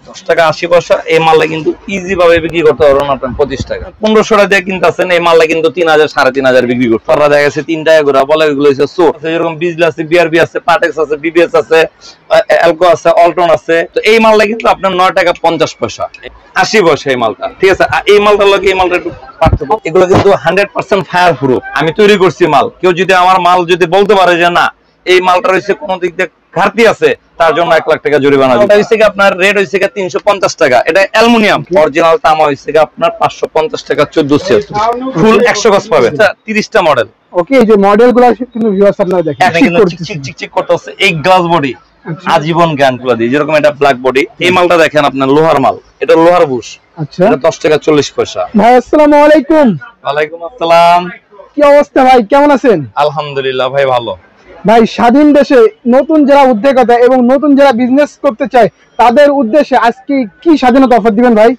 10 টাকা 80 পয়সা এই মালটা কিন্তু ইজি ভাবে বিক্রি করতে পারবেন আপনার 25 টাকা 1500 টাকা দিয়ে কিনতেছেন এই মালটা কিন্তু 3000 3500 বিক্রি করতে পারবেন। দেখা গেছে 3 টাকা করে বলে এগুলো হচ্ছে সোট যেরকম বিজলি আছে বিআরবি আছে পাটেক্স আছে বিবিএস আছে অ্যালকো আছে অল্টন আছে। তো এই মালটা কিন্তু আপনার 9 টাকা 50 পয়সা 80 পয়সা এই মালটা, ঠিক আছে। এই মালটার লগে এই মালটা একটু পার্থক্য, এগুলো কিন্তু 100% ফায়ার প্রুফ আমি তৈরি করছি মাল। কেউ যদি আমার মাল যদি বলতে পারে যে না এই মালটা রয়েছে কোন দিক দিয়ে ঘাটতি আছে তার জন্য 1 লাখ টাকা জরিমানা দিতে হবে। এটা আপনার রেট হইছে 350 টাকা, এটা অ্যালুমিনিয়াম, অরিজিনাল তামা হইছে আপনার 550 টাকা 1400 ফুল 100 গজ পাবেন 30টা মডেল। ওকে, এই যে মডেলগুলো কিন্তু ভিউয়ার্স আপনারা দেখেন এটা কিন্তু চিকচিক করতেছে এই গ্লাস বডি আজীবন গ্যারান্টি দিয়ে, যেরকম এটা ব্ল্যাক বডি। এই মালটা দেখেন আপনার লোহার মাল, এটা লোহার বুশ। আচ্ছা, এটা 10 টাকা 40 পয়সা। ভাই আসসালামু আলাইকুম। ওয়ালাইকুম আসসালাম, কি অবস্থা ভাই, কেমন আছেন? আলহামদুলিল্লাহ ভাই ভালো। ভাই স্বাধীন দেশে নতুন যারা উদ্যোক্তা এবং নতুন যারা বিজনেস করতে চায় তাদের উদ্দেশ্যে আজকে কি স্বাধীনতা অফার দিবেন ভাই?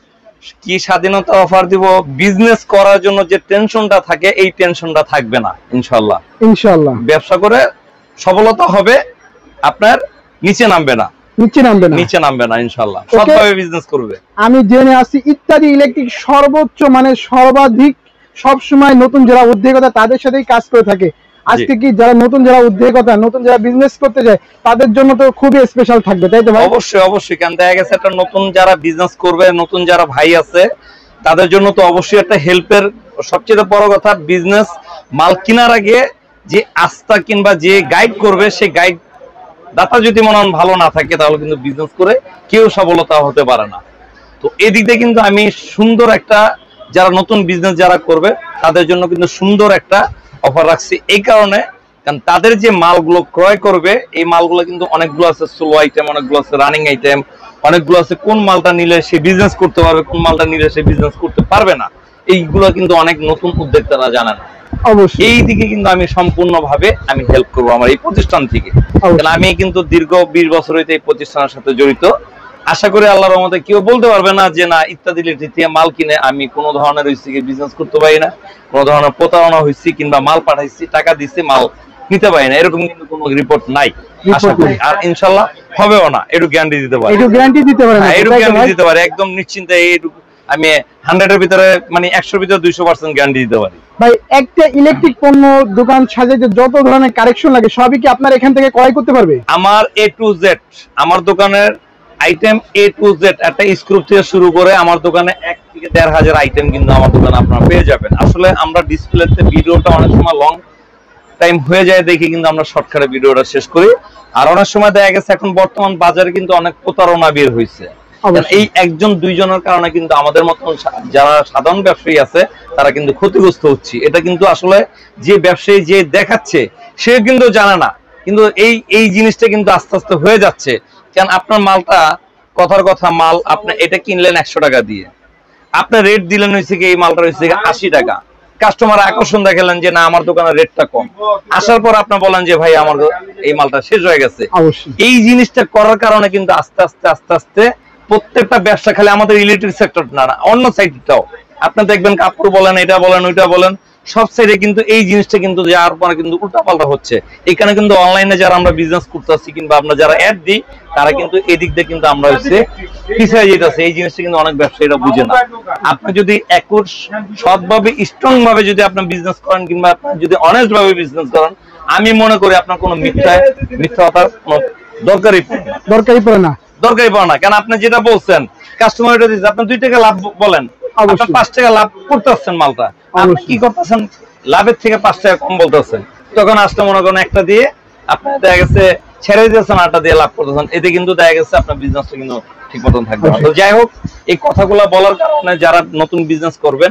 কি স্বাধীনতা অফার দিব? বিজনেস করার জন্য যে টেনশনটা থাকে এই টেনশনটা থাকবে না ইনশাআল্লাহ। ইনশাআল্লাহ ব্যবসা করে সফলতা হবে, আপনার নিচে নামবে না ইনশাআল্লাহ, সবভাবে বিজনেস করবে। আমি জেনে আসি ইত্যাদি ইলেকট্রিক সর্বোচ্চ মানে সর্বাধিক সব সময় নতুন যারা উদ্যোক্তা তাদের সাথেই কাজ করে থাকে। আজকে কি যারা নতুন যারা উদ্যোক্তা নতুন যারা বিজনেস করতে যায় তাদের জন্য তো খুবই স্পেশাল থাকবে, তাই তো ভাই? অবশ্যই অবশ্যই, কারণ দেখা গেছে একটা নতুন যারা বিজনেস করবে নতুন যারা ভাই আছে তাদের জন্য তো অবশ্যই একটা হেল্পের সবচেয়ে বড় কথা, বিজনেস মাল কেনার আগে যে আস্থা কিংবা যে গাইড করবে সেই গাইড দাতা যদি মনে ভালো না থাকে তাহলে কিন্তু বিজনেস করে কেউ সফলতা হতে পারে না। তো এই দিক দিয়ে কিন্তু আমি সুন্দর একটা যারা নতুন বিজনেস যারা করবে তাদের জন্য কিন্তু সুন্দর একটা অফার রাখছি। এই কারণে কারণ তাদের যে মালগুলো ক্রয় করবে এই মালগুলো কিন্তু অনেকগুলো আছে স্লো আইটেম, অনেকগুলো আছে রানিং আইটেম, অনেকগুলো আছে কোন মালটা নিলে সে বিজনেস করতে পারবে কোন মালটা নিলে সে বিজনেস করতে পারবে না, এইগুলো কিন্তু অনেক নতুন উদ্যোক্তারা জানে না। অবশ্যই এই দিকে কিন্তু আমি সম্পূর্ণভাবে আমি হেল্প করবো আমার এই প্রতিষ্ঠান থেকে। কারণ আমি কিন্তু দীর্ঘ 20 বছর হইতে এই প্রতিষ্ঠানের সাথে জড়িত। আশা করি আল্লাহর রহমতে কেউ বলতে পারবে না যে না ইত্যাদি থেকে মাল কিনে আমি কোনো ধরনের বিজনেস করতে পারি না, কোনো ধরনের প্রতারণা হয়েছি কিংবা মাল পাঠাইছি টাকা দিচ্ছি মাল নিতে পারি না, এরকম কিন্তু কোনো রিপোর্ট নাই আশা করি। আর ইনশাল্লাহ হবেও না, একটু গ্যারান্টি দিতে পারি, একদম নিশ্চিন্তে। এইটুকু আমি 100 এর ভিতরে মানে 100 ভিতরে 200% গ্যারান্টি দিতে পারি। ভাই একটা ইলেকট্রিক পণ্য দোকান সাজাইতে যত ধরনের কারেকশন লাগে সবই কি আপনার এখান থেকে ক্রয় করতে পারবে? আমার A to Z আমার দোকানের আইটেম A to Z, একটা স্ক্রু থেকে শুরু করে আমার দোকানে 1 থেকে 1500 আইটেম কিন্তু আমার দোকানে আপনারা পেয়ে যাবেন। আসলে আমরা ডিসপ্লেতে ভিডিওটা অনেক সময় লং টাইম হয়ে যায় দেখি কিন্তু আমরা শর্টকাটে ভিডিওটা শেষ করি। আর অনেক সময় দেখা গেছে এখন বর্তমান বাজারে কিন্তু অনেক প্রতারণা বের হয়েছে, এই একজন দুইজনের কারণে কিন্তু আমাদের মতন যারা সাধারণ ব্যবসায়ী আছে তারা কিন্তু ক্ষতিগ্রস্ত হচ্ছে। এটা কিন্তু আসলে যে ব্যবসায়ী যে দেখাচ্ছে সে কিন্তু জানে না, কিন্তু এই জিনিসটা কিন্তু আস্তে আস্তে হয়ে যাচ্ছে। কারণ আপনার মালটা কথার কথা মাল আপনি এটা কিনলেন 100 টাকা দিয়ে, আপনার রেট দিলেন হয়েছে কি এই মালটা হয়েছে 80 টাকা, কাস্টমার আকর্ষণ দেখালেন যে না আমার দোকানের রেটটা কম, আসার পর আপনি বলেন যে ভাই আমার এই মালটা শেষ হয়ে গেছে। এই জিনিসটা করার কারণে কিন্তু আস্তে আস্তে প্রত্যেকটা ব্যবসা খালি আমাদের ইলেকট্রিক সেক্টর না, অন্য সাইডটাও আপনি দেখবেন কাপড় বলেন এটা বলেন ওইটা বলেন সব সাইডে কিন্তু এই জিনিসটা কিন্তু যার পরে কিন্তু উল্টাপাল্টা হচ্ছে। এখানে কিন্তু অনলাইনে যারা আমরা বিজনেস করতেছি কিংবা আমরা যারা অ্যাড দিই তারা কিন্তু এদিক দিয়ে কিন্তু আমরা হচ্ছে পিছিয়ে যেতেছে। এই জিনিসটা কিন্তু অনেক ব্যবসায়ীরা বুঝে না। আপনি যদি একুশ সৎভাবে স্ট্রং ভাবে যদি আপনি বিজনেস করেন কিংবা আপনি যদি অনেস্ট ভাবে বিজনেস করেন আমি মনে করি আপনার কোনো মিথ্যাটার কোনো দরকারই পড়ে না। কেন আপনি যেটা বলছেন কাস্টমার এটা দিচ্ছে আপনি 2 টাকা লাভ বলেন, আপনি 5 টাকা লাভ করতেছেন, মালটা আপনি কি করতেছেন লাভের থেকে 5 টাকা কম বলতেছেন, তখন আসলে মনে করেন একটা দিয়ে আপনি দেখা গেছে ছেড়ে দিতেছেন আটটা দিয়ে লাভ করতেছেন, এতে কিন্তু দেখা গেছে আপনার বিজনেসটা কিন্তু ঠিক মতন থাকবে না। তো যাই হোক এই কথাগুলো বলার কারণে যারা নতুন বিজনেস করবেন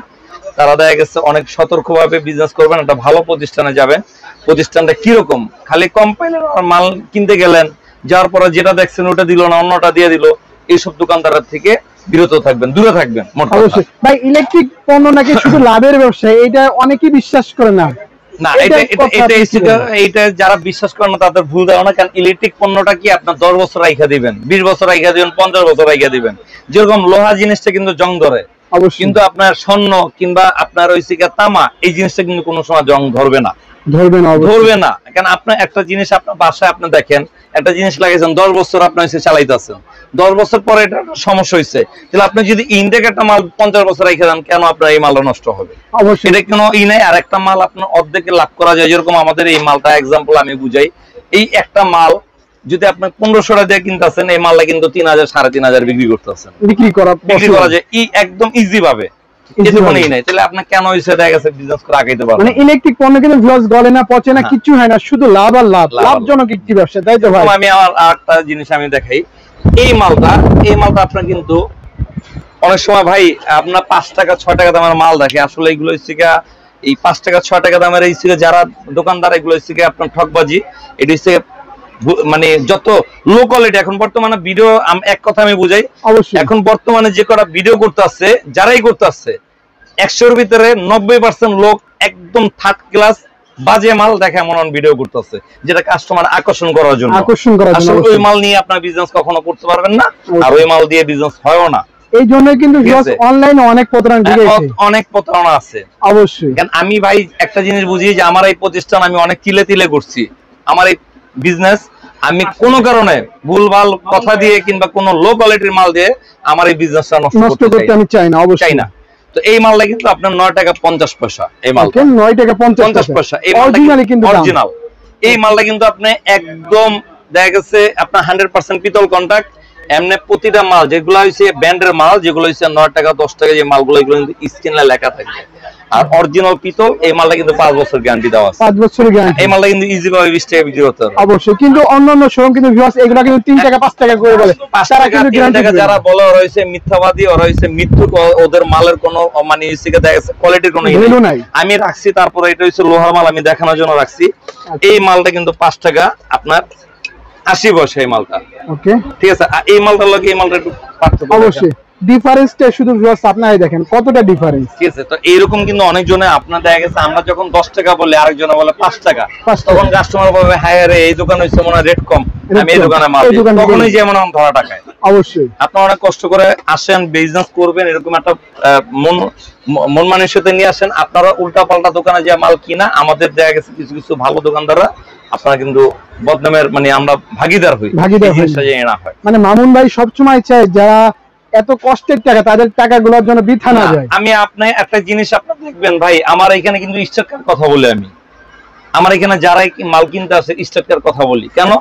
তারা দেখা গেছে অনেক সতর্কভাবে বিজনেস করবেন, একটা ভালো প্রতিষ্ঠানে যাবেন। প্রতিষ্ঠানটা কিরকম, খালি কোম্পানির মাল কিনতে গেলেন যাওয়ার পরে যেটা দেখছেন ওটা দিল না অন্যটা দিয়ে দিল, এইসব দোকানদারের থেকে বিরত থাকবেন, দূরে থাকবেন। অবশ্যই ভাই ইলেকট্রিক পণ্য নাকি শুধু লাভের ব্যবসা, এটা অনেকেই বিশ্বাস করে না। না এইটা যারা বিশ্বাস করে না তাদের ভুল ধারণা। কারণ ইলেকট্রিক পণ্যটা কি আপনার 10 বছর রাইখা দিবেন, 20 বছর রাইখা দিবেন, 50 বছর রাইখা দিবেন। যেরকম লোহা জিনিসটা কিন্তু জং ধরে, কিন্তু আপনার স্বর্ণ কিংবা আপনার ওই তামা এই জিনিসটা কিন্তু কোনো সময় জং ধরবে না। ধরবে না, ধরবে না। কারণ আপনার একটা জিনিস আপনার বাসায় আপনি দেখেন, একটা জিনিস লাগাইছেন 10 বছর আপনি এসে চালাইতেছেন, 10 বছর পরে এটা সমস্যা হয়েছে, তাহলে আপনি যদি ইনটেক একটা মাল 50 বছর রেখে দেন, কেন আপনার এই মালটা নষ্ট হবে? অবশ্যই এটা কোনো নাই। আর একটা মাল আপনার অর্ধেকে লাভ করা যায়, যেরকম আমাদের এই মালটা এক্সাম্পল আমি বুঝাই। এই একটা মাল যদি আপনি 1500 টাকা দিয়ে কিনতেছেন, এই মালটা কিন্তু 3000 3500 বিক্রি করতেছেন, বিক্রি করা যায় একদম ইজি ভাবে। তাহলে আপনার কেন হয়েছে দেখা গেছে বিজনেস করে আগাইতে পারবেন? মানে ইলেকট্রিক পণ্য কিন্তু ভিউয়ার্স গলে না, পচে না, কিছু হয় না, শুধু লাভ আর লাভ, লাভজনক একটি ব্যবসা, তাই তো ভাই? আমি আমার আরেকটা জিনিস আমি দেখাই, এই মালটা আপনার কিন্তু অনেক সময় ভাই আপনার 5 টাকা 6 টাকা দামের মাল দেখে, আসলে এগুলো হচ্ছে এই 5 টাকা 6 টাকা দামের এই যারা দোকানদার, এগুলো হচ্ছে আপনার ঠকবাজি। এটা হচ্ছে মানে যত লো কোয়ালিটি এখন বর্তমানে ভিডিও, এক কথা আমি বুঝাই, অবশ্যই এখন বর্তমানে যে কটা ভিডিও করতে আসছে, যারাই করতে আসছে 100-র ভিতরে 90% লোক একদম থার্ড ক্লাস বাজে মাল দেখে এমন ভিডিও করতেছে, যেটা কাস্টমার আকর্ষণ করার জন্য। আসলে ওই মাল নিয়ে আপনার বিজনেস কখনো করতে পারবেন না, আর ওই মাল দিয়ে বিজনেস হয়ও না। এই জন্য কিন্তু অনলাইনে অনেক প্রতারণা আছে অবশ্যই। কারণ আমি ভাই একটা জিনিস বুঝি যে আমার এই প্রতিষ্ঠান আমি অনেক তিলে তিলে করছি, আমার এই বিজনেস আমি কোন কারণে ভুলভাল কথা দিয়ে কিংবা কোন লো কোয়ালিটির মাল দিয়ে আমার এই বিজনেসটা নষ্ট করতে আমি চাই না, অবশ্যই না। তো এই মালটা কিন্তু আপনার 9 টাকা 50 পয়সা, এই মালটা 9 টাকা 50 পয়সা, এই অরিজিনালি কিন্তু অরিজিনাল। এই মালটা কিন্তু আপনি একদম দেখা গেছে আপনার 100% পিতল কন্টাক্ট। এমনি প্রতিটা মাল যেগুলো হইছে ব্র্যান্ডের মাল, যেগুলো হইছে 9 টাকা 10 টাকা যে মালগুলো, এগুলো কিন্তু স্ক্রিনে লেখা থাকে। আর অরিজিনাল পিতল এই মালটা কিন্তু 5 বছর গ্যারান্টি দেওয়া আছে, 5 বছরের গ্যারান্টি। এই মালটা কিন্তু ইজি ভাবে 20 টাকা বিক্রি করতে পারবে অবশ্যই। কিন্তু অন্যান্য শোরুম কিন্তু ভিউয়ার্স এগুলো কিন্তু 3 টাকা 5 টাকা করে বলে, 5 টাকা 3 টাকা যারা বলে ওরা হইছে মিথ্যাবাদী, ওরা হইছে মিথ্যুক, ওদের মালের কোনো মানে ইসিকে দেখা গেছে কোয়ালিটির কোনো ভ্যালু নাই। আমি রাখছি, তারপরে এটা হইছে লোহার মাল, আমি দেখানোর জন্য রাখছি। এই মালটা কিন্তু 5 টাকা আপনার 80 পয়সা এই মালটা। ওকে, ঠিক আছে। এই মালটার লগে এই মালটা একটু পার্থক্য অবশ্যই, ডিফারেন্সটা শুধু ভিউয়ার্স আপনারাই দেখেন কতটা ডিফারেন্স। ঠিক আছে। তো এইরকম কিন্তু অনেক জনে আপনার দেখা গেছে, আমরা যখন 10 টাকা বলি আরেকজন বলে 5 টাকা, তখন কাস্টমার বলবে হ্যাঁ রে এই দোকানে হইছে মনে হয় রেট কম, আমি এই দোকানে মাল দিই, তখনই যেমন ধরা টাকায়। অবশ্যই আপনারা অনেক কষ্ট করে আসেন, বিজনেস করবেন, এরকম একটা মন মানসিকতা নিয়ে আসেন। আপনারা উল্টা পাল্টা দোকানে যে মাল কিনা, আমাদের দেখা গেছে কিছু কিছু ভালো দোকানদাররা আপনারা কিন্তু বদনামের মানে আমরা ভাগিদার হই, না হয়। মানে মামুন ভাই সবসময় চায় যারা এত কষ্টের টাকা, তাদের টাকাগুলোর জন্য বৃথা না যায়। আমি আপনি একটা জিনিস আপনারা দেখবেন ভাই, আমার এখানে কিন্তু স্ট্রাকচার কথা বলি, আমি আমার এখানে যারাই মাল কিনতে আসে স্ট্রাকচার কথা বলি। কেন?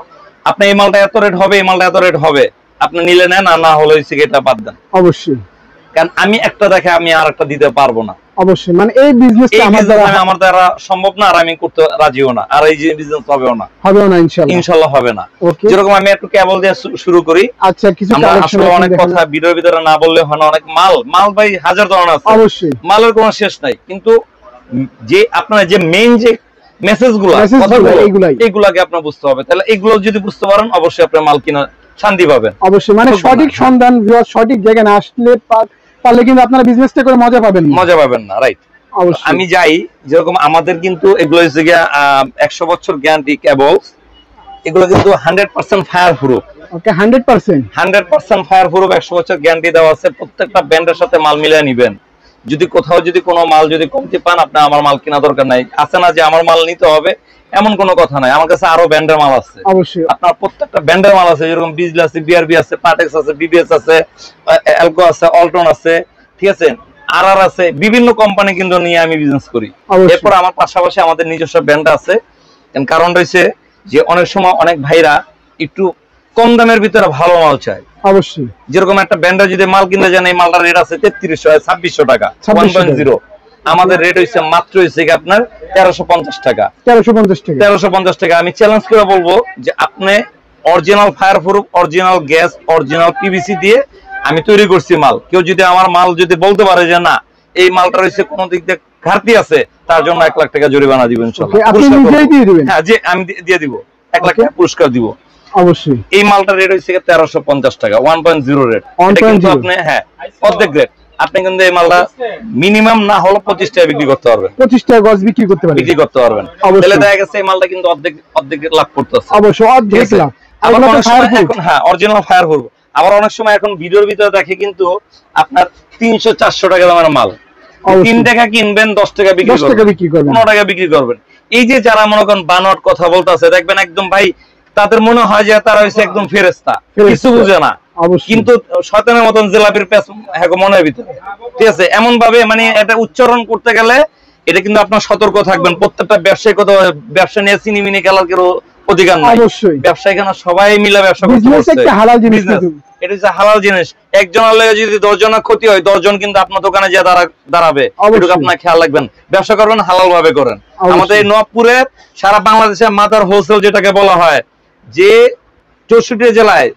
আপনি এই মালটা এত রেট হবে, এই মালটা এত রেট হবে, আপনি নিলে নেন, আর না হলে এটা বাদ দেন। অবশ্যই, কারণ আমি একটা দেখে আমি আর একটা দিতে পারবো না। অবশ্যই, মানে এই বিজনেসটা আমার দ্বারা সম্ভব না, আর আমি করতে রাজিও না, আর এই যে বিজনেস হবেও না, ইনশাআল্লাহ হবে না। যেরকম আমি একটু কেবল দিয়ে শুরু করি। আচ্ছা, কিছু আসলে অনেক কথা ভিডিওর ভিতরে না বললে হয় না, অনেক মাল ভাই হাজার ধরনের আছে, অবশ্যই মালের কোনো শেষ নাই। কিন্তু যে আপনার যে মেইন যে মেসেজগুলো এইগুলাকে আপনার বুঝতে হবে, তাহলে এগুলো যদি বুঝতে পারেন অবশ্যই আপনার মাল কিনা শান্তি পাবেন। অবশ্যই, মানে সঠিক সন্ধান, সঠিক জায়গায় না আসলে পারলে কিন্তু আপনারা বিজনেসটা করে মজা পাবেন না, রাইট। আমি যাই, যেরকম আমাদের কিন্তু এগুলো হচ্ছে 100 বছর গ্যারান্টি কেবল, এগুলো কিন্তু 100% ফায়ার প্রুফ। ওকে, 100% ফায়ার প্রুফ, 100 বছর গ্যারান্টি দেওয়া আছে। প্রত্যেকটা ব্র্যান্ডের সাথে মাল মিলিয়ে নেবেন। যদি কোথাও যদি কোনো মাল যদি কমতি পান, আপনি আমার মাল কেনা দরকার নাই। আছে না যে আমার মাল নিতে হবে, এমন কোনো কথা নাই। আমার কাছে আরো ব্র্যান্ডের মাল আছে, অবশ্যই আপনার প্রত্যেকটা ব্র্যান্ডের মাল আছে, যেরকম বিজলি আছে, বিআরবি আছে, পাটেক্স আছে, বিবিএস আছে, এলকো আছে, অল্টন আছে, ঠিক আছে, আরআর আছে, বিভিন্ন কোম্পানি কিন্তু নিয়ে আমি বিজনেস করি। এরপর আমার পাশাপাশি আমাদের নিজস্ব ব্র্যান্ড আছে। কারণ রয়েছে যে অনেক সময় অনেক ভাইরা একটু কম দামের ভিতরে ভালো মাল চায়। অবশ্যই, যেরকম একটা ব্র্যান্ডের যদি মাল কিনতে যান, এই মালটার রেট আছে 3300-2600 টাকা 1.0, আমাদের রেট হইছে মাত্র হইছে আপনার 1350 টাকা। 1350 টাকা। আমি চ্যালেঞ্জ করে বলবো যে আপনি original fire proof, original gas, original PVC দিয়ে আমি তৈরি করছি মাল। কেউ যদি আমার মাল যদি বলতে পারে যে না এই মালটা হইছে কোন দিক দিয়ে ঘাটতি আছে, তার জন্য 1 লাখ টাকা জরিমানা দিবেন ইনশাআল্লাহ। আপনি নিজেই দিয়ে দিবেন? হ্যাঁ, যে আমি দিয়ে দিব, 1 লাখ টাকা পুরস্কার দিব। অবশ্যই। এই মালটার রেট হইছে 1350 টাকা, 1.0 রেট। কিন্তু আপনি হ্যাঁ অর্ধেক রেট, আপনি কিন্তু এই মালটা মিনিমাম না হলো 25 টাকা বিক্রি করতে পারবেন। 25 টাকা গজ বিক্রি করতে পারবেন। তাহলে দেখা গেছে এই মালটা কিন্তু অর্ধেক লাভ করতেছে। অবশ্যই, অর্ধেক লাভ। আবার অনেক সময় এখন হ্যাঁ অরিজিনাল ফায়ার প্রুফ, আবার অনেক সময় এখন ভিডিওর ভিতরে দেখে কিন্তু আপনার 300-400 টাকা দামের মাল 3 টাকা কিনবেন, 10 টাকা বিক্রি করবেন, 15 টাকা বিক্রি করবেন। এই যে যারা মনে করেন বানোয়াট কথা বলতেছে দেখবেন একদম ভাই তাদের মনে হয় যে তারা হচ্ছে একদম ফেরেশতা, কিছু বুঝে না, কিন্তু শয়তানের মতন জিলাপির পেছ মনের ভিতরে, ঠিক আছে? এমন ভাবে মানে এটা উচ্চারণ করতে গেলে এটা কিন্তু আপনার সতর্ক থাকবেন। প্রত্যেকটা ব্যবসায়িক কথা, ব্যবসা নিয়ে চিনিমিনি খেলার কেউ অধিকার নাই। ব্যবসায়ী কেন সবাই মিলে ব্যবসা করতে পারছে, এটা হচ্ছে হালাল জিনিস। একজনের লাগে যদি 10 জনের ক্ষতি হয়, 10 জন কিন্তু আপনার দোকানে যে দাঁড়াবে, এটুকু আপনার খেয়াল রাখবেন। ব্যবসা করবেন হালাল ভাবে করেন। আমাদের এই নবপুরে সারা বাংলাদেশে মাদার হোলসেল যেটাকে বলা হয়, যে 64 জেলায়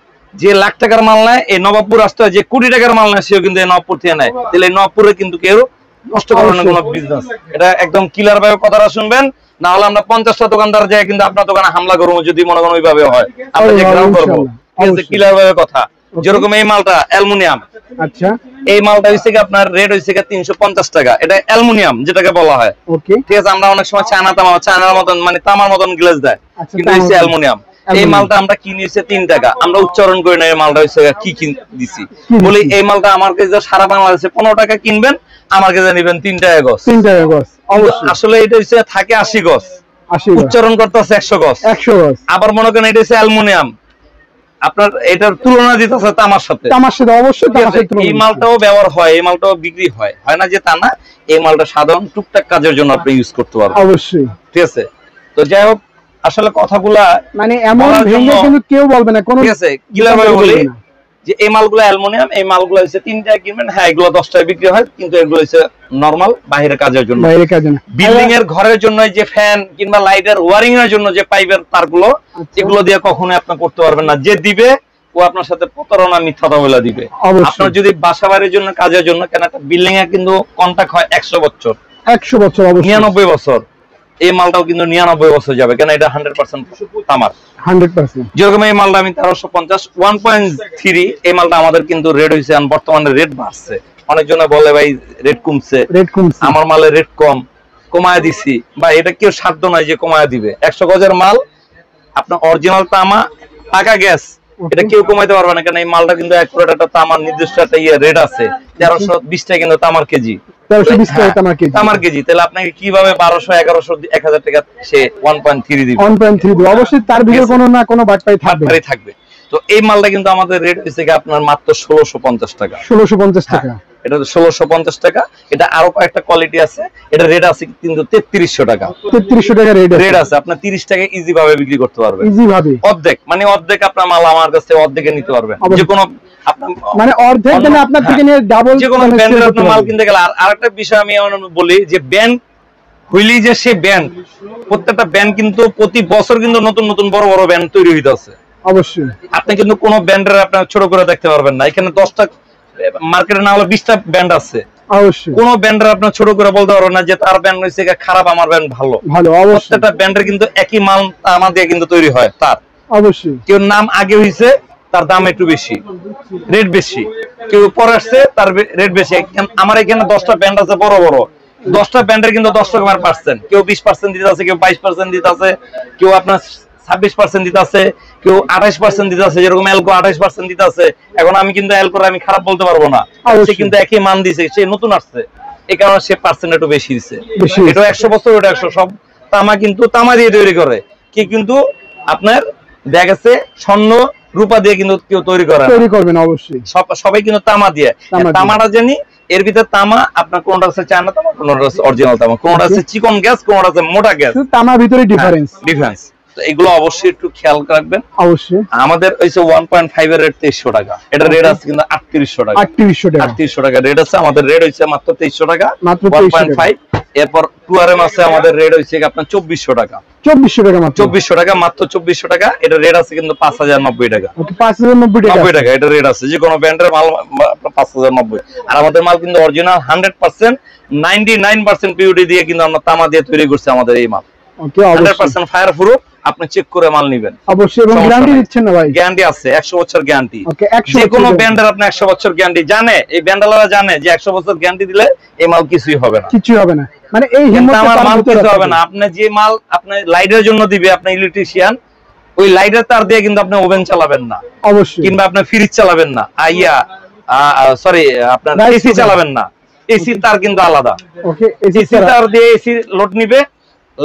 যে লাখ টাকার মাল নেয়, এই নবাবপুর আসতে হয়, যে কোটি টাকার মাল নেয় সেও কিন্তু এই নবপুর থেকে নেয়। তাহলে এই নবপুরে কিন্তু কেউ নষ্ট করার কোনো বিজনেস, এটা একদম ক্লিয়ার ভাবে কথাটা শুনবেন, না হলে আমরা 50টা দোকানদার যায় কিন্তু আপনার দোকানে হামলা করবো যদি মনে করেন ওইভাবে হয়, আমরা যে গ্রাম করবো। ক্লিয়ার ভাবে কথা। যেরকম এই মালটা অ্যালুমিনিয়াম, আচ্ছা, এই মালটা হইছে কি আপনার রেট হইছে কি 350 টাকা। এটা অ্যালুমিনিয়াম যেটাকে বলা হয়, ঠিক আছে? আমরা অনেক সময় চায়নার মতন মানে তামার মতন গ্লেজ দেয়, কিন্তু হইছে অ্যালুমিনিয়াম। এই মালটা আমরা কিনেছি 3 টাকা, আমরা উচ্চারণ করি না এই মালটা হইছে কি দিছি বলি। এই মালটা আমার কাছে সারা বাংলাদেশে 15 টাকা কিনবেন, আমার কাছে নেবেন 3 টাকা গজ। 3 টাকা গজ আসলে এটা হইছে থাকে 80 গজ, উচ্চারণ করতে আছে 100 গজ। আবার মনে করেন এটা হইছে অ্যালুমিনিয়াম, আপনার এটার তুলনা দিতেছে তামার সাথে। অবশ্যই এই মালটাও ব্যবহার হয়, এই মালটাও বিক্রি হয়, হয় না যে তা না। এই মালটা সাধারণ টুকটাক কাজের জন্য আপনি ইউজ করতে পারবেন, অবশ্যই, ঠিক আছে? তো যাই হোক, আসলে কথাগুলা মানে এমন ভেঙে কিন্তু কেউ বলবে না কোনো, ঠিক আছে? কিভাবে বলি যে এই মালগুলো অ্যালুমিনিয়াম, এই মালগুলো হচ্ছে 3 টাকা কিনবেন, হ্যাঁ এগুলো 10 টাকায় বিক্রি হয়, কিন্তু এগুলো হচ্ছে নরমাল বাইরের কাজের জন্য, বিল্ডিং এর ঘরের জন্য যে ফ্যান কিংবা লাইটের ওয়ারিং এর জন্য যে পাইপের তারগুলো, এগুলো দিয়ে কখনোই আপনি করতে পারবেন না। যে দিবে ও আপনার সাথে প্রতারণা মিথ্যাটা বলে দিবে। আপনার যদি বাসা বাড়ির জন্য কাজের জন্য, কেন একটা বিল্ডিং এ কিন্তু কন্ট্রাক্ট হয় 100 বছর, 99 বছর। এই মালটাও কিন্তু 99 বছর যাবে, কেন এটা 100% তামার, 100%। যেরকম এই মালটা আমি 1350 1.3, এই মালটা আমাদের কিন্তু রেট হইছে, বর্তমানে রেট বাড়ছে। অনেকজনে বলে ভাই রেট কমছে, আমার মালের রেট কমায় দিছি। বা এটা কেউ সাধ্য নাই যে কমায় দিবে। 100 গজের মাল আপনার অরিজিনাল তামা, টাকা গ্যাস, এটা কেউ কমাইতে পারবে না, কারণ এই মালটা কিন্তু একুরেট একটা তামার নির্দিষ্ট একটা রেট আছে। 1320 টাকা কিন্তু তামার কেজি, 1320 টাকা তামার কেজি। তাহলে আপনাকে কিভাবে 1200 1100 1000 টাকা সে 1.3 দিবে? 1.3 দিবে, অবশ্যই তার ভিতরে কোনো না কোনো বাটপাই থাকবে। তো এই মালটা কিন্তু আমাদের রেট হইছে কি আপনার মাত্র 1650 টাকা। 1650 টাকা, এটা 1650 টাকা। এটা আরো কয়েকটা কোয়ালিটি আছে, এটা রেট আছে কিন্তু 3300 টাকা। 3300 টাকা রেট আছে। আপনি 30 টাকা ইজি ভাবে বিক্রি করতে পারবেন, ইজি ভাবে। অর্ধেক মানে অর্ধেক আপনার মাল আমার কাছে অর্ধেকে নিতে পারবেন, যে কোনো মানে অর্ধেক মানে আপনার থেকে নিয়ে ডাবল যে কোনো ব্র্যান্ডের আপনি মাল কিনতে গেলে। আর আরেকটা বিষয় আমি বলি যে ব্র্যান্ড হইলি যে সে ব্র্যান্ড, প্রত্যেকটা ব্র্যান্ড কিন্তু প্রতি বছর কিন্তু নতুন নতুন বড় বড় ব্র্যান্ড তৈরি হইতাছে। অবশ্যই আপনি কিন্তু কোন ব্র্যান্ডের আপনি ছোট করে দেখতে পারবেন না। এখানে 10টা মার্কেটে না হলে 20টা ব্র্যান্ড আছে। অবশ্যই কোন ব্র্যান্ডের আপনি ছোট করে বলতে পারবেন না যে তার ব্র্যান্ড হইছে খারাপ, আমার ব্র্যান্ড ভালো। প্রত্যেকটা ব্র্যান্ডের কিন্তু একই মাল আমাদের কিন্তু তৈরি হয়। তার অবশ্যই কেউ নাম আগে হইছে, তার দাম একটু বেশি, রেট বেশি। কেউ পরে আসছে, তার রেট বেশি। আমার এখানে 10টা ব্র্যান্ড আছে বড় বড়, 10টা ব্র্যান্ডের কিন্তু 10 রকমের পার্সেন্ট। কেউ 20% দিতে আছে, কেউ 22% দিতে আছে, কেউ আপনার 26% দিতে আছে, কেউ 28% দিতে আছে। যেরকম অ্যালকো 28% দিতে আছে। এখন আমি কিন্তু অ্যালকোর আমি খারাপ বলতে পারবো না, সে কিন্তু একই মান দিছে, সে নতুন আসছে, এই কারণে সে পার্সেন্ট একটু বেশি দিছে। এটা 100 বছর, ওটা 100। সব তামা কিন্তু তামা দিয়ে তৈরি করে, কি কিন্তু আপনার দেখা গেছে স্বর্ণ রূপা দিয়ে কিন্তু কেউ তৈরি করে না। অবশ্যই সবাই কিন্তু তামা দিয়ে। তামাটা জানি এর ভিতরে তামা আপনার কোনটা আছে চায়না তামা, কোনটা আছে অরিজিনাল তামা, কোনটা আছে চিকন গ্যাস, কোনটা আছে মোটা গ্যাস, তামার ভিতরে ডিফারেন্স। এগুলো অবশ্যই একটু খেয়াল রাখবেন। অবশ্যই আমাদের হইছে 1.5 এর রেট 2300 টাকা। এটা রেট আছে কিন্তু 3800 টাকা। 3800 টাকা রেট আছে। আমাদের রেট হইছে মাত্র 2300 টাকা, মাত্র 1.5। এরপর 2RM আছে, আমাদের রেট হইছে আপনার 2400 টাকা। 2400 টাকা মাত্র, 2400 টাকা মাত্র, 2400 টাকা। এটা রেট আছে কিন্তু 5090 টাকা। 5090 টাকা এটা রেট আছে। যে কোনো ব্র্যান্ডের মাল 5090। আর আমাদের মাল কিন্তু অরিজিনাল 100% 99% পিউরিটি দিয়ে কিন্তু আমরা তামা দিয়ে তৈরি করছি আমাদের এই মাল। 100% ফায়ার প্রুফ। আপনি চেক করে মাল নেবেন অবশ্যই, এবং গ্যারান্টি দিচ্ছেন না ভাই? গ্যারান্টি আছে, 100 বছর গ্যারান্টি। যে কোনো ব্র্যান্ডের আপনি 100 বছর গ্যারান্টি জানে, এই ব্র্যান্ডওয়ালা জানে যে 100 বছর গ্যারান্টি দিলে এই মাল কিছুই হবে না, কিছুই হবে না। মানে এই হিম্মতে আমার মাল কিছু হবে না। আপনি যে মাল আপনি লাইটের জন্য দিবে, আপনি ইলেকট্রিশিয়ান, ওই লাইটের তার দিয়ে কিন্তু আপনি ওভেন চালাবেন না অবশ্যই, কিংবা আপনি ফ্রিজ চালাবেন না, সরি আপনার এসি চালাবেন না। এসি তার কিন্তু আলাদা। ওকে, এসি তার দিয়ে এসি লোড নিবে,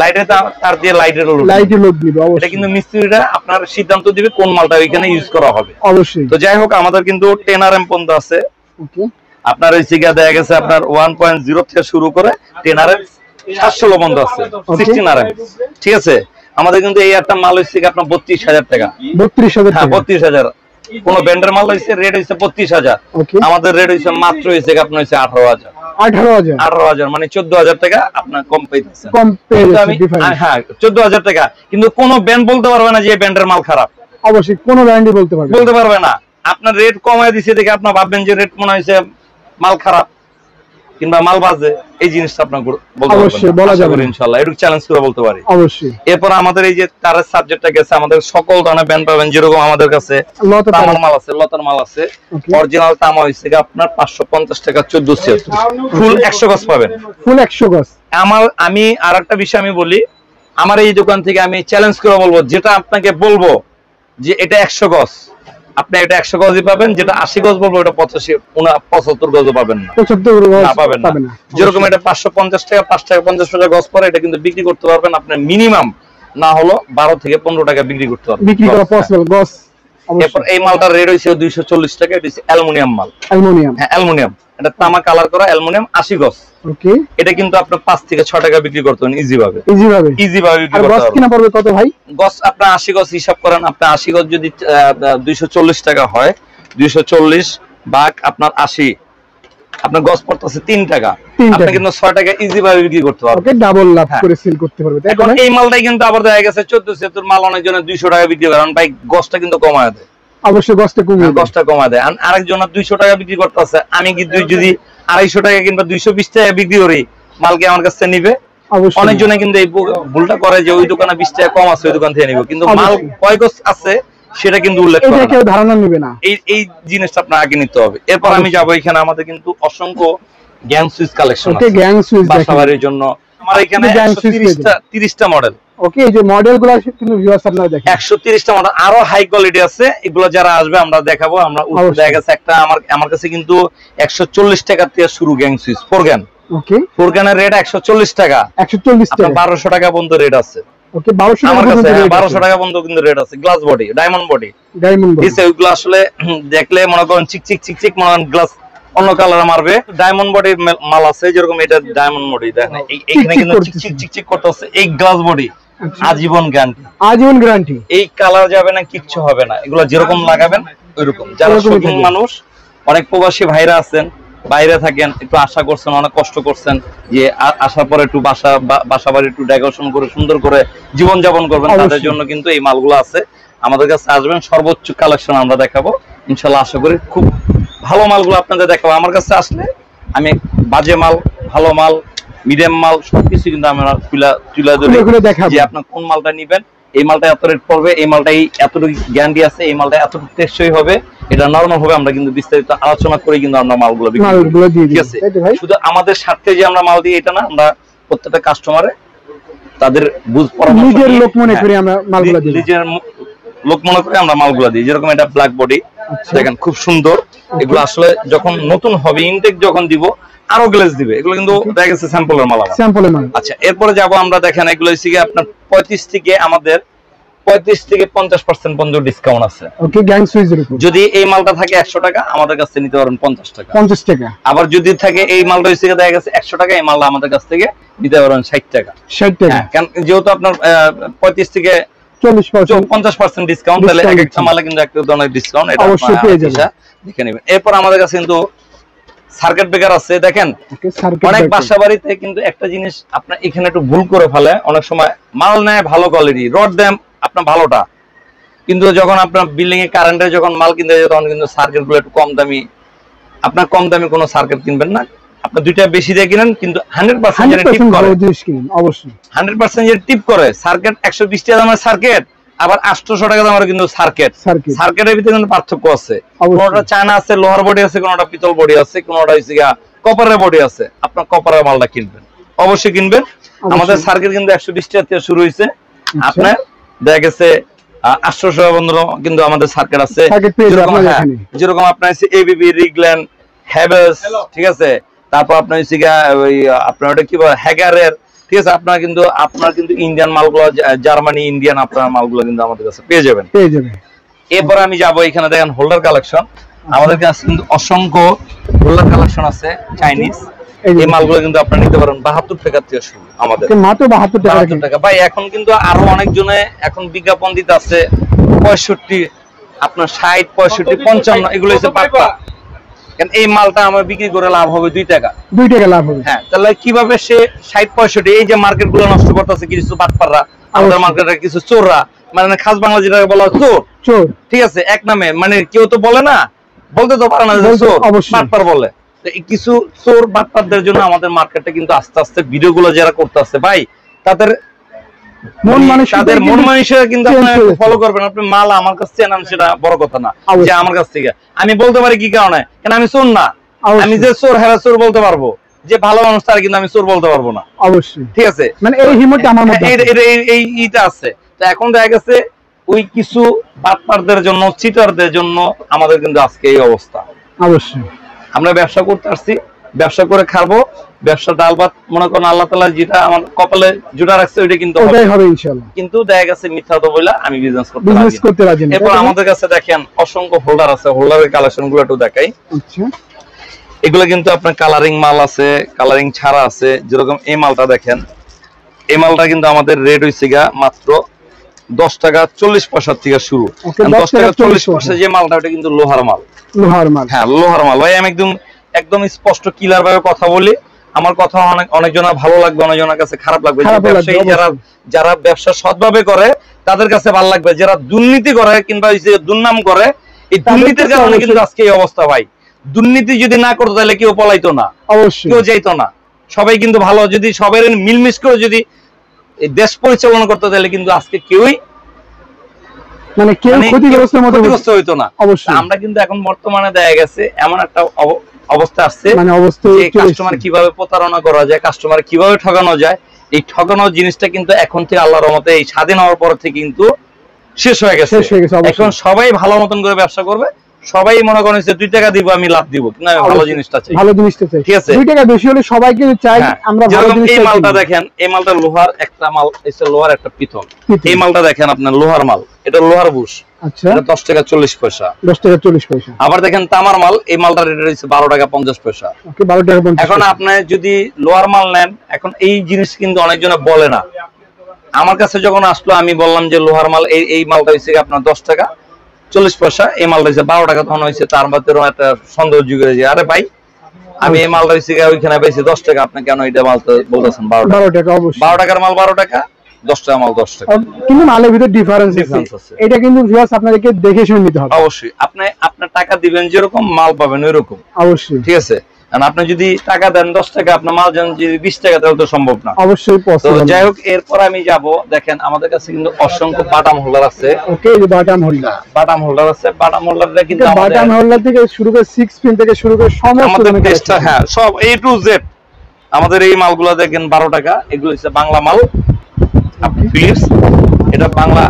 লাইটে তার দিয়ে লাইটের লোড নিবে এটা অবশ্যই। কিন্তু মিস্ত্রিরা আপনার সিদ্ধান্ত দিবে কোন মালটা ওইখানে ইউজ করা হবে। অবশ্যই। তো যাই হোক আমাদের কিন্তু 10 RM পর্যন্ত আছে। ওকে। আপনার ওই সিগা দেখা গেছে আপনার 1.0 থেকে শুরু করে 10 RM 716 পর্যন্ত আছে, 16 RM। ঠিক আছে, আমাদের কিন্তু এই একটা মাল হইছে আপনার 32,000 টাকা। 32,000 হ্যাঁ টাকা। 32,000। কোন ব্র্যান্ডের মাল হইছে রেট হইছে 32,000। ওকে। আমাদের রেট হইছে মাত্র হইছে আপনার হইছে 18,000। 18,000 মানে 14,000 টাকা আপনার কম পাইতেছেন। কম পেয়ে কিন্তু যাচ্ছে আমি ডিফারেন্স। হ্যাঁ 14,000 টাকা, কিন্তু কোন ব্র্যান্ড বলতে পারবে না যে এই ব্র্যান্ডের মাল খারাপ, অবশ্যই কোন ব্র্যান্ডই বলতে পারবে না। আপনার রেট কমায় দিছে দেখে আপনার ভাববেন যে রেট মনে হইছে মাল খারাপ কিংবা মাল বাজে, এই জিনিসটা আপনার বলতে অবশ্যই বলা যাবে ইনশাআল্লাহ, একটু চ্যালেঞ্জ করে বলতে পারি অবশ্যই। এরপর আমাদের এই যে তারের সাবজেক্টটা গেছে, আমাদের সকল ধরনের ব্যান্ড পাবেন, যেরকম আমাদের কাছে তামার মাল আছে, লতার মাল আছে। অরিজিনাল তামা হইছে আপনার 550 টাকা 1400, ফুল 100 গজ পাবেন, ফুল 100 গজ। আমি আরেকটা বিষয় আমি বলি, আমার এই দোকান থেকে আমি চ্যালেঞ্জ করে বলবো, যেটা আপনাকে বলবো যে এটা 100 গজ, আপনি এটা 100 গজই পাবেন। যেটা 80 গজ বলবো এটা 75 গজও পাবেন না, 75 গজ পাবেন না। যেরকম এটা 550 টাকা 5 টাকা 50 পয়সা গজ পরে, এটা কিন্তু বিক্রি করতে পারবেন আপনি মিনিমাম না হলো 12 থেকে 15 টাকা বিক্রি করতে পারবেন, বিক্রি করা পসিবল গজ। এরপর এই মালটার রেট হইছে 240 টাকা। এটা হচ্ছে অ্যালুমিনিয়াম মাল, হ্যাঁ অ্যালুমিনিয়াম, এটা তামা কালার করা অ্যালুমিনিয়াম 80 গজ। ওকে। এটা কিন্তু আপনি 5 থেকে 6 টাকা বিক্রি করতে পারেন ইজি ভাবে বিক্রি আর করতে গজ কিনা পড়বে কত ভাই? গজ আপনার 80 গজ হিসাব করেন, আপনার 80 গজ যদি 240 টাকা হয়, 240 ভাগ আপনার 80, আপনার গজ পড়তেছে 3 টাকা। আপনি কিন্তু 6 টাকা ইজি ভাবে বিক্রি করতে পারবেন। ওকে, ডাবল লাভ করে সেল করতে পারবে। এখন এই মালটাই কিন্তু আবার দেখা গেছে 1400 মাল অনেক জনের 200 টাকা বিক্রি করেন, ভাই গজটা কিন্তু কমায় দেয়, অবশ্যই গজটা কমিয়ে দেয়। আরেকজন 200 টাকা বিক্রি করতেছে, আমি কিন্তু যদি 250 টাকা কিংবা 220 টাকা বিক্রি করি, মালকে আমার কাছে নিবে। অনেকজনে কিন্তু এই ভুলটা করে যে ওই দোকানে 20 টাকা কম আছে ওই দোকান থেকে নিব, কিন্তু মাল কয় গজ আছে সেটা কিন্তু উল্লেখ করে না, কেউ ধারণা নেবে না। এই জিনিসটা আপনার আগে নিতে হবে। এরপর আমি যাব, এখানে আমাদের কিন্তু অসংখ্য গ্যাং সুইচ কালেকশন আছে, গ্যাং সুইচ বাসাবাড়ির জন্য। আমার এখানে 130টা মডেল। ওকে, এই যে মডেলগুলো কিন্তু ভিউয়ার্স আপনারা দেখেন, 130টা মডেল, আরো হাই কোয়ালিটি আছে। এগুলো যারা আসবে আমরা দেখাবো। আমরা দেখা গেছে একটা আমার কাছে কিন্তু 140 টাকা থেকে শুরু গ্যাং সুইচ 4 গ্যান। ওকে, 4 গ্যানের রেট 140 টাকা, 140 টাকা, 1200 টাকা পর্যন্ত রেট আছে। ওকে, 1200 আমার কাছে 1200 টাকা পর্যন্ত কিন্তু রেট আছে। গ্লাস বডি, ডায়মন্ড বডি, ওইগুলো আসলে দেখলে মনে করেন চিকচিক মনে করেন গ্লাস অন্য কালার মারবে। ডায়মন্ড বডির মাল আছে, যেরকম এটা ডায়মন্ড বডি, দেখেন এইখানে কিন্তু চিকচিক করতেছে। এই গ্লাস বডি আজীবন গ্যারান্টি, এই কালার যাবে না, কিচ্ছু হবে না। এগুলো যেরকম লাগাবেন ওইরকম। যারা শৌখিন মানুষ, অনেক প্রবাসী ভাইরা আছেন, বাইরে থাকেন, একটু আশা করছেন, অনেক কষ্ট করছেন যে আসার পরে একটু বাসা বাড়ি একটু ডেকোরেশন করে সুন্দর করে জীবন যাপন করবেন, তাদের জন্য কিন্তু এই মালগুলো আছে। আমাদের কাছে আসবেন, সর্বোচ্চ কালেকশন আমরা দেখাবো ইনশাল্লাহ। আশা করি খুব ভালো মালগুলো আপনাদের দেখাবো। আমার কাছে আসলে আমি বাজে মাল, ভালো মাল, মিডিয়াম মাল সবকিছু কিন্তু আমরা তুলে ধরি যে আপনার কোন মালটা নিবেন, এই মালটা এত রেট পড়বে, এই মালটা এতটুকু গ্যারান্টি আছে, এই মালটা এতটুকু টেকসই হবে, এটা নরমাল হবে। আমরা কিন্তু বিস্তারিত আলোচনা করে কিন্তু আমরা মালগুলো বিক্রি করি, ঠিক আছে? শুধু আমাদের স্বার্থে যে আমরা মাল দিই এটা না, আমরা প্রত্যেকটা কাস্টমারে তাদের নিজের লোক মনে করে আমরা মালগুলো দিই, আমরা মালগুলো দিই। যেরকম এটা ব্ল্যাক বডি, দেখেন খুব সুন্দর। এগুলো আসলে যখন নতুন হবে, ইনটেক যখন দিব আরো গ্লেজ দিবে। এগুলো কিন্তু দেখা গেছে স্যাম্পলের মাল। আচ্ছা, এরপরে যাব আমরা, দেখেন এগুলো হচ্ছে আপনার 35 থেকে আমাদের 35 থেকে 50% পর্যন্ত ডিসকাউন্ট আছে। ওকে, গ্যাং সুইচের উপর যদি এই মালটা থাকে 100 টাকা, আমাদের কাছ থেকে নিতে পারবেন 50 টাকা। আবার যদি থাকে এই মালটা হচ্ছে দেখা গেছে 100 টাকা, এই মালটা আমাদের কাছ থেকে নিতে পারবেন 60 টাকা। কারণ যেহেতু আপনার 35 থেকে 50% ডিসকাউন্ট, তাহলে এক একটা মালে কিন্তু একটা ধরনের ডিসকাউন্ট, এটা অবশ্যই পেয়ে যাবেন, দেখে নেবেন। এরপর আমাদের কাছে কিন্তু সার্কিট ব্রেকার আছে। দেখেন অনেক বাসা বাড়িতে কিন্তু একটা জিনিস আপনার এখানে একটু ভুল করে ফেলে, অনেক সময় মাল নেয় ভালো কোয়ালিটি, রড দেন আপনার ভালোটা, কিন্তু যখন আপনার বিল্ডিং এ কারেন্টে যখন মাল কিনতে যায় তখন কিন্তু সার্কিট গুলো একটু কম দামি, আপনার কম দামি কোনো সার্কিট কিনবেন না, আপনার দুইটা বেশি দিয়ে কিনেন, কিন্তু 100% যেটা টিপ করে, অবশ্যই 100% যেটা টিপ করে। সার্কিট 120 টাকা দামের সার্কিট, আবার 800 টাকা দামের কিন্তু সার্কিটের ভিতরে কিন্তু পার্থক্য আছে। কোনটা চায়না আছে, লোহার বডি আছে, কোনটা পিতল বডি আছে, কোনটা হচ্ছে কপারের বডি আছে। আপনার কপারের মালটা কিনবেন, অবশ্যই কিনবেন। আমাদের সার্কিট কিন্তু 120 টাকা থেকে শুরু হয়েছে, আপনার দেখা গেছে 800 টাকা পর্যন্ত কিন্তু আমাদের সার্কিট আছে। যেরকম আপনার এবিবি, রিগল্যান্ড, হ্যাভেলস, ঠিক আছে? তারপর আপনার হচ্ছে ওই আপনার ওটা কি বলে হ্যাগারের, ঠিক আছে। আপনার কিন্তু ইন্ডিয়ান মালগুলো, জার্মানি ইন্ডিয়ান আপনার মালগুলো কিন্তু আমাদের কাছে পেয়ে যাবেন। এরপর আমি যাব, এখানে দেখেন হোল্ডার কালেকশন। আমাদের কাছে কিন্তু অসংখ্য হোল্ডার কালেকশন আছে চাইনিজ। এই মালগুলো কিন্তু আপনারা নিতে পারেন 72 টাকা থেকে শুরু আমাদের, মাত্র 72 টাকা। ভাই এখন কিন্তু আরো অনেকজনে এখন বিজ্ঞাপন দিতে আছে 65, আপনার 60, 65, 55, এগুলো হচ্ছে বাটপা। এই মালটা আমার বিক্রি করে লাভ হবে 2 টাকা লাভ হবে। হ্যাঁ, তাহলে কিভাবে সে 60, 65, এই যে মার্কেট গুলো নষ্ট করতেছে কিছু বাটপাররা, আমাদের মার্কেটের কিছু চোররা, মানে খাস বাংলা যেটাকে বলা হয় চোর, ঠিক আছে, এক নামে, মানে কেউ তো বলে না, বলতে তো পারে না যে চোর, বাটপার বলে। তো এই কিছু চোর বাটপারদের জন্য আমাদের মার্কেটে কিন্তু আস্তে আস্তে ভিডিও গুলো যারা করতেছে ভাই, তাদের মন মানসিকতা কিন্তু আপনারা ফলো করবেন। আপনি মাল আমার কাছে চেনেন সেটা বড় কথা না, যে আমার কাছ থেকে আমি বলতে পারি কি কারণে, কেন আমি চোর না। আমি যে চোর হেরা চোর বলতে পারবো, যে ভালো মানুষ তার কিন্তু আমি চোর বলতে পারবো না। অবশ্যই, ঠিক আছে, মানে এই হিম্মতটা আমার মধ্যে এইটা আছে। তো এখন দেখা গেছে ওই কিছু বাটপারদের জন্য, চিটারদের জন্য আমাদের কিন্তু আজকে এই অবস্থা। অবশ্যই আমরা ব্যবসা করতে আসছি, ব্যবসা করে খাবো, ব্যবসা ডাল ভাত মনে করেন আল্লাহ তাআলা যেটা আমার কপালে জুটা রাখছে ওইটা কিন্তু হবে ইনশাআল্লাহ। কিন্তু দেখা গেছে মিথ্যা তো বইলা আমি বিজনেস করতে রাজি না। এরপর আমাদের কাছে দেখেন অসংখ্য হোল্ডার আছে, হোল্ডারের কালেকশন গুলো একটু দেখাই। আচ্ছা, এগুলো কিন্তু আপনার কালারিং মাল আছে, কালারিং ছাড়া আছে। যেরকম এই মালটা দেখেন, এই মালটা কিন্তু আমাদের রেট হইছে গা মাত্র 10 টাকা 40 পয়সা থেকে শুরু। 10 টাকা 40 পয়সা যে মালটা, ওটা কিন্তু লোহার মাল। হ্যাঁ, লোহার মাল। ভাই আমি একদম স্পষ্ট ক্লিয়ার ভাবে কথা বলি। আমার কথা অনেকজনের ভালো লাগবে, অনেকজনের কাছে খারাপ লাগবে। যারা ব্যবসা সৎভাবে করে তাদের কাছে ভালো লাগবে, যারা দুর্নীতি করে কিংবা দুর্নাম করে, এই দুর্নীতির কারণে কিন্তু আজকে এই অবস্থা। ভাই দুর্নীতি যদি না করতো তাহলে কেউ পলাইতো না, অবশ্যই কেউ যাইতো না। সবাই কিন্তু ভালো, যদি সবাই মিলমিশ করে যদি দেশ পরিচালনা করতো তাহলে কিন্তু আজকে কেউই মানে কেউ ক্ষতিগ্রস্ত হইতো না। আমরা কিন্তু এখন বর্তমানে দেখা গেছে এমন একটা অবস্থা আসছে, মানে কাস্টমার কিভাবে প্রতারণা করা যায়, কাস্টমার কিভাবে ঠকানো যায়, এই ঠকানোর জিনিসটা কিন্তু এখন থেকে আল্লাহর রহমতে এই স্বাধীন হওয়ার পর থেকে কিন্তু শেষ হয়ে গেছে। এখন সবাই ভালো মতন করে ব্যবসা করবে, সবাই মনে করেন যে 2 টাকা দিব আমি লাভ দিব, কিন্তু ভালো জিনিসটা চাই, ঠিক আছে। 2 টাকা বেশি হলে সবাই কিন্তু চাই আমরা ভালো জিনিস। এই মালটা দেখেন, এই মালটা লোহার একটা মাল, এসে লোহার একটা পিতল। এই মালটা দেখেন আপনার লোহার মাল, এটা লোহার বুশ। আচ্ছা, এটা 10 টাকা 40 পয়সা। 10 টাকা 40 পয়সা। আবার দেখেন তামার মাল, এই মালটার রেট হচ্ছে 12 টাকা 50 পয়সা। ওকে, 12 টাকা 50। এখন আপনি যদি লোহার মাল নেন, এখন এই জিনিস কিন্তু অনেকজনে বলে না। আমার কাছে যখন আসলো আমি বললাম যে লোহার মাল, এই মালটা হচ্ছে আপনার 10 টাকা 40 পয়সা, এই মালটা হচ্ছে 12 টাকা। তখন হয়েছে তার মধ্যে একটা সন্দেহ যুগে যে আরে ভাই আমি এই মালটা হচ্ছে ওইখানে পেয়েছি 10 টাকা, আপনি কেন এটা মাল বলতেছেন 12 টাকা? 12 টাকার মাল 12 টাকা, 10 টাকা মাল 10 টাকা, কিন্তু মালের ভিতর ডিফারেন্স আছে। এটা কিন্তু ভিউয়ার্স আপনাদেরকে দেখে শুনে নিতে হবে। অবশ্যই আপনি টাকা দিবেন যেরকম মাল পাবেন ওইরকম, অবশ্যই, ঠিক আছে। কারণ আপনি যদি টাকা দেন 10 টাকা, আপনার মাল যদি 20 টাকা, তাহলে তো সম্ভব না। অবশ্যই পসিবল। তো যাই হোক, এরপর আমি যাব, দেখেন আমাদের কাছে কিন্তু অসংখ্য বাটাম হোল্ডার আছে। ওকে, এই বাটাম হোল্ডার আছে। বাটাম হোল্ডারটা কিন্তু বাটাম হোল্ডার থেকে শুরু করে 6 পিন থেকে শুরু করে সমস্ত, হ্যাঁ, সব A to Z আমাদের এই মালগুলো দেখেন 12 টাকা। এগুলো হচ্ছে বাংলা মাল, আপনি ফিলিপস, এটা বাংলা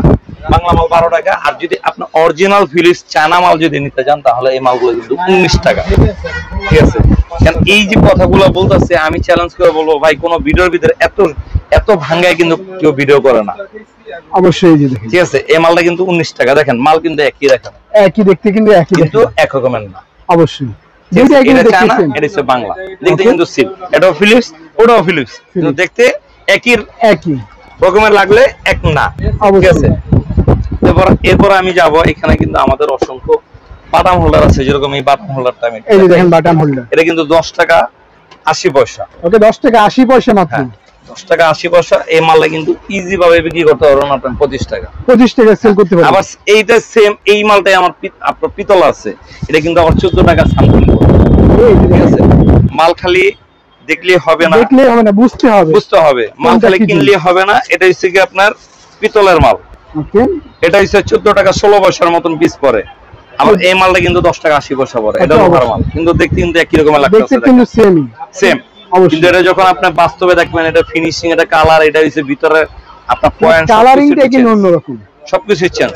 মাল 12 টাকা। আর যদি আপনি অরিজিনাল ফিলিপস চায়না মাল যদি নিতে চান, তাহলে এই মালগুলো কিন্তু 19 টাকা, ঠিক আছে। কারণ এই যে কথাগুলো বলতেছে, আমি চ্যালেঞ্জ করে বলবো ভাই, কোন ভিডিওর ভিতরে এত ভাঙ্গায় কিন্তু কেউ ভিডিও করে না। অবশ্যই, ঠিক আছে। এই মালটা কিন্তু 19 টাকা। দেখেন মাল কিন্তু একই, দেখেন একই দেখতে, কিন্তু এক রকমের না। অবশ্যই, এটা চায়না, এটা হচ্ছে বাংলা। দেখতে কিন্তু সিল, এটাও ফিলিপস, ওটাও ফিলিপস, কিন্তু দেখতে একই রকমের লাগলে এক না, ঠিক আছে। এরপর আমি যাব, এখানে কিন্তু আমাদের অসংখ্য বাটাম হোল্ডার আছে। যেরকম এই বাটাম হোল্ডারটা আমি, এই যে দেখেন বাটাম হোল্ডার, এটা কিন্তু 10 টাকা 80 পয়সা। ওকে, 10 টাকা 80 পয়সা মাত্র। 10 টাকা 80 পয়সা। এই মালটা কিন্তু ইজি ভাবে বিক্রি করতে পারবেন আপনি 25 টাকা সেল করতে পারবেন। আবার এইটা সেম, এই মালটাই আমার আপনার পিতল আছে, এটা কিন্তু আবার 14 টাকা সামথিং। ঠিক আছে, মাল খালি দেখলে হবে না, বুঝতে হবে। মাল খালি কিনলে হবে না। এটা হচ্ছে কি আপনার পিতলের মাল। ওকে, এটা হচ্ছে 14 টাকা 16 পয়সার মতন পিস পড়ে। আবার এই মালটা কিন্তু 10 টাকা 80 পয়সা পড়ে। এটা লোহার মাল, কিন্তু দেখতে কিন্তু একই রকম লাগতেছে, কিন্তু সেম। কিন্তু এটা যখন আপনি বাস্তবে দেখবেন, এটা ফিনিশিং, এটা কালার, এটা হচ্ছে ভিতরে আপনার পয়েন্ট, কালারিংটা কিন্তু অন্যরকম, সবকিছু চেঞ্জ।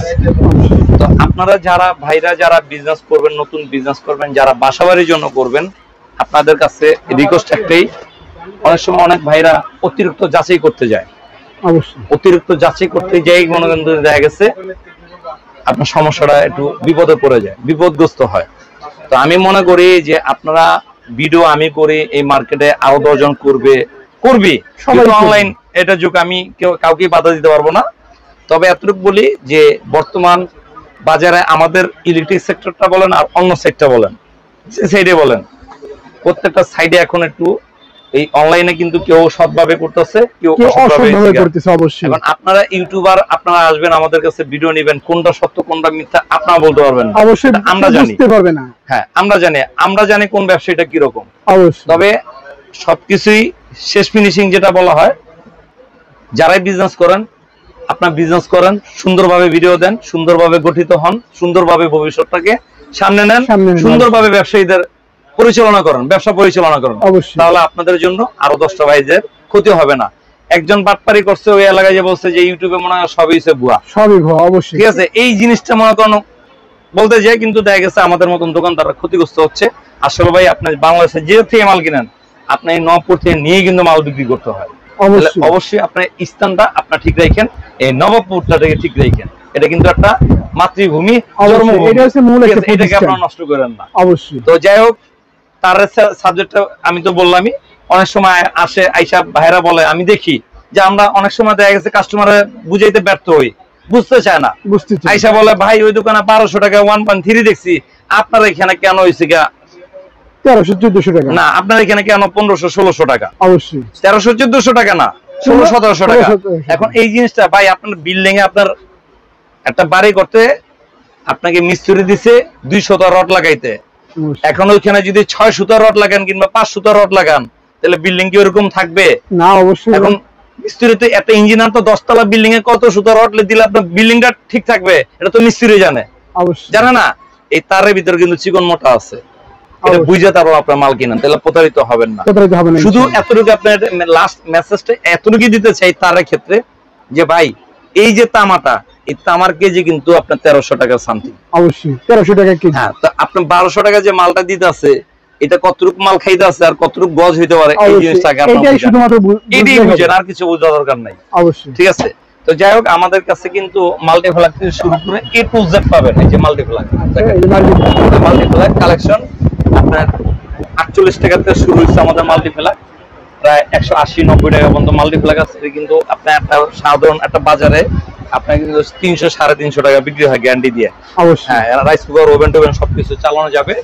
তো আপনারা যারা বিজনেস করবেন, নতুন বিজনেস করবেন, যারা বাসাবাড়ির জন্য করবেন, আপনাদের কাছে রিকোয়েস্ট একটাই, অনেক সময় অনেক ভাইরা অতিরিক্ত যাচাই করতে যায়, অবশ্যই অতিরিক্ত যাচাই করতে যাই মনে করেন দেখা গেছে আপনার সমস্যাটা একটু বিপদে পড়ে যায়, বিপদগ্রস্ত হয়। তো আমি মনে করি যে আপনারা ভিডিও আমি করি, এই মার্কেটে আরো 10 জন করবি অনলাইন, এটা যুগ, আমি কাউকে বাধা দিতে পারবো না। তবে এতটুকু বলি যে বর্তমান বাজারে আমাদের ইলেকট্রিক সেক্টরটা বলেন আর অন্য সেক্টর বলেন, সে সাইডে বলেন, প্রত্যেকটা সাইডে এখন একটু এই অনলাইনে কিন্তু কেউ সৎভাবে করতেছে, কেউ অসৎভাবে করতেছে। অবশ্যই এখন আপনারা ইউটিউবার, আপনারা আসবেন আমাদের কাছে ভিডিও নেবেন, কোনটা সত্য কোনটা মিথ্যা আপনারা বলতে পারবেন না। অবশ্যই আমরা জানি, বুঝতে পারবে না। হ্যাঁ আমরা জানি কোন ব্যবসায়ীটা কি রকম। অবশ্যই তবে সবকিছুই শেষ ফিনিশিং যেটা বলা হয়, যারাই বিজনেস করেন, আপনার বিজনেস করেন, সুন্দরভাবে ভিডিও দেন, সুন্দরভাবে গঠিত হন, সুন্দরভাবে ভবিষ্যৎটাকে সামনে নেন, সুন্দরভাবে ব্যবসায়ীদের পরিচালনা করেন, ব্যবসা পরিচালনা করেন, তাহলে আপনাদের জন্য আরো 10টা ভাইদের ক্ষতি হবে না। একজন বাটপারি করছে ওই এলাকায় যে বলছে যে ইউটিউবে মনে হয় সবই ভুয়া, সবই ভুয়া। অবশ্যই ঠিক আছে, এই জিনিসটা মনে করেন বলতে যায়, কিন্তু দেখা গেছে আমাদের মতন দোকানদাররা ক্ষতিগ্রস্ত হচ্ছে। আসলে ভাই আপনি বাংলাদেশে যে থেকে মাল কিনেন, আপনি এই নবপুর থেকে নিয়ে কিন্তু মাল বিক্রি করতে হয়। অবশ্যই আপনার স্থানটা আপনার ঠিক রাখেন, এই নবপুরটা থেকে ঠিক রাখেন। এটা কিন্তু একটা মাতৃভূমি, এটাকে আপনারা নষ্ট করেন না। অবশ্যই। তো যাই হোক, তার সাবজেক্টটা আমি তো বললামই, অনেক সময় আসে আইসা ভাইরা বলে, আমি দেখি যে আমরা অনেক সময় দেখা গেছে কাস্টমারে বুঝাইতে ব্যর্থ হই, বুঝতে চায় না। আইসা বলে ভাই ওই দোকানে 1200 টাকা 1.3 দেখছি, আপনার এখানে কেন হয়েছে গা 1300-1400 টাকা না, আপনার এখানে কেন 1500-1600 টাকা? অবশ্যই 1300-1400 টাকা না, 1600-1700 টাকা। এখন এই জিনিসটা ভাই, আপনার বিল্ডিং এ আপনার একটা বাড়ি করতে আপনাকে মিস্ত্রি দিছে 200 রড লাগাইতে, এখন ওইখানে যদি 6 সুতার রড লাগান কিংবা 5 সুতার রড লাগান, তাহলে বিল্ডিং কি ওরকম থাকবে না? অবশ্যই। এখন মিস্ত্রিতে একটা ইঞ্জিনিয়ার তো 10 তলা বিল্ডিং এ কত সুতার রড দিলে আপনার বিল্ডিংটা ঠিক থাকবে, এটা তো মিস্ত্রি জানে। অবশ্যই জানে না? এই তারের ভিতরে কিন্তু চিকন মোটা আছে, এটা বুঝে তারপর আপনার মাল কিনেন, তাহলে প্রতারিত হবেন না। শুধু এতটুকু আপনার লাস্ট মেসেজটা এতটুকু দিতে চাই তারের ক্ষেত্রে, যে ভাই এই যে তামাটা, এই তামার কেজি কিন্তু আপনার 1300 টাকা সামথিং। অবশ্যই 1300 টাকা কেজি। হ্যাঁ, তো আপনি 1200 টাকা যে মালটা দিতে আছে, এটা কতটুকু মাল খাইতে আছে আর কতটুকু গজ হইতে পারে, এই জিনিসটাকে এটাই শুধুমাত্র এটাই বুঝেন, আর কিছু বোঝা দরকার নাই। অবশ্যই ঠিক আছে। তো যাই হোক, আমাদের কাছে কিন্তু মাল্টিপ্লাক থেকে শুরু করে A to Z পাবেন। এই যে মাল্টিপ্লাক, মাল্টিপ্লাক কালেকশন আপনার 48 টাকা থেকে শুরু হচ্ছে আমাদের মাল্টিপ্লাক, প্রায় 180-90 টাকা পর্যন্ত মাল্টিপ্লাক আছে। কিন্তু আপনার একটা সাধারণ একটা বাজারে আপনার কিন্তু 300-350 টাকা বিক্রি হয় গ্যারান্টি দিয়ে। অবশ্যই। হ্যাঁ, রাইস কুকার, ওভেন টোভেন সবকিছু চালানো যাবে।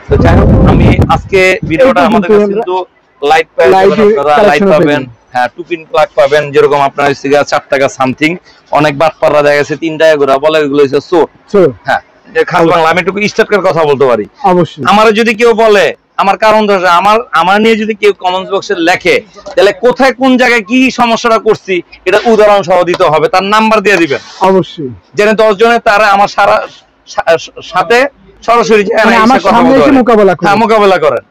তো যাই হোক, আমি আজকে ভিডিওটা আমাদের কাছে কিন্তু লাইট পাবেন, হ্যাঁ, 2 পিন প্লাগ পাবেন, যেরকম আপনার 4 টাকা সামথিং। অনেক বাটপাররা দেখা গেছে 3 টাকা করে বলে, এগুলো হচ্ছে চোর। হ্যাঁ, খাস বাংলা আমি একটু স্টার্টের কথা বলতে পারি। অবশ্যই। আমার যদি কেউ বলে, আমার কারণ ধরে আমার নিয়ে যদি কেউ কমেন্টস বক্সে লেখে, তাহলে কোথায় কোন জায়গায় কি সমস্যাটা করছি এটা উদাহরণ সহ দিতে হবে, তার নাম্বার দিয়ে দিবেন। অবশ্যই। যেন 10 জনের তারা আমার সাথে সরাসরি মোকাবেলা করেন।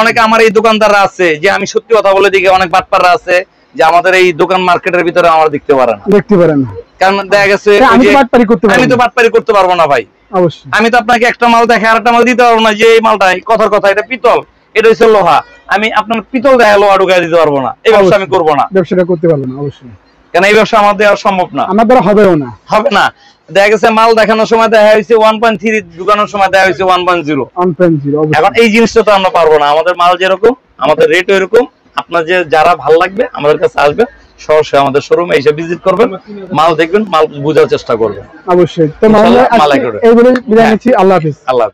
অনেকে আমার এই দোকানদাররা আছে যে আমি সত্যি কথা বলে দিকে, অনেক বাটপাররা আছে যে আমাদের এই দোকান মার্কেটের ভিতরে আমার দেখতে পারে না, কারণ দেখা গেছে আমি তো বাটপারি করতে পারবো না ভাই। অবশ্যই। আমি তো আপনাকে একটা মাল দেখে আরেকটা মাল দিতে পারবো না, যে এই মালটা কথার কথা এটা পিতল, এটা হচ্ছে লোহা, আমি আপনার পিতল দেখে লোহা ঢুকাই দিতে পারবো না। এই ব্যবসা আমি করবো না, ব্যবসাটা করতে পারবো না। অবশ্যই। কেন এই ব্যবসা আমার দেওয়া সম্ভব না, আমার দ্বারা হবেও না, হবে না। দেখা গেছে মাল দেখানোর সময় দেখা হয়েছে 1.3, ঢুকানোর সময় দেখা হয়েছে 1.0। এখন এই জিনিসটা তো আমরা পারবো না। আমাদের মাল যেরকম, আমাদের রেট এরকম। আপনার যে যারা ভালো লাগবে আমাদের কাছে আসবেন, সরাসরি আমাদের শোরুমে এসে ভিজিট করবেন, মাল দেখবেন, মাল বোঝার চেষ্টা করবেন। অবশ্যই। তো মাল এইগুলো বিদায় নিচ্ছি। আল্লাহ হাফেজ। আল্লাহ।